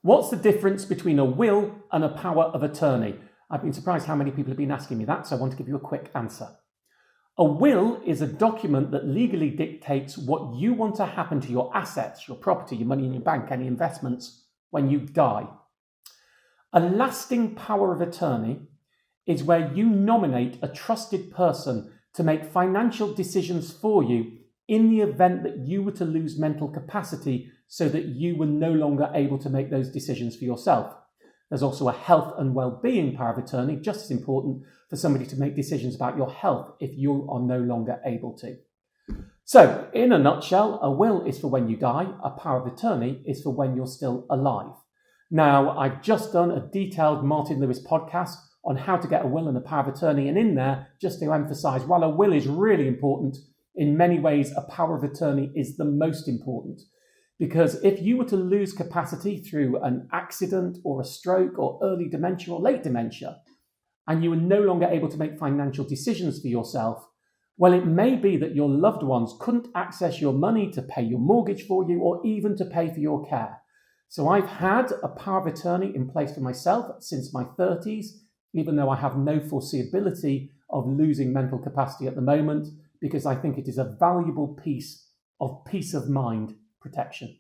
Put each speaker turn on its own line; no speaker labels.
What's the difference between a will and a power of attorney? I've been surprised how many people have been asking me that, so I want to give you a quick answer. A will is a document that legally dictates what you want to happen to your assets, your property, your money in your bank, any investments when you die. A lasting power of attorney is where you nominate a trusted person to make financial decisions for you in the event that you were to lose mental capacity so that you were no longer able to make those decisions for yourself. There's also a health and well-being power of attorney, just as important for somebody to make decisions about your health if you are no longer able to. So, in a nutshell, a will is for when you die, a power of attorney is for when you're still alive. Now, I've just done a detailed Martin Lewis podcast on how to get a will and a power of attorney, and in there, just to emphasize, while a will is really important, in many ways, a power of attorney is the most important. Because if you were to lose capacity through an accident or a stroke or early dementia or late dementia, and you were no longer able to make financial decisions for yourself, well, it may be that your loved ones couldn't access your money to pay your mortgage for you or even to pay for your care. So I've had a power of attorney in place for myself since my 30s, even though I have no foreseeability of losing mental capacity at the moment, because I think it is a valuable piece of peace of mind protection.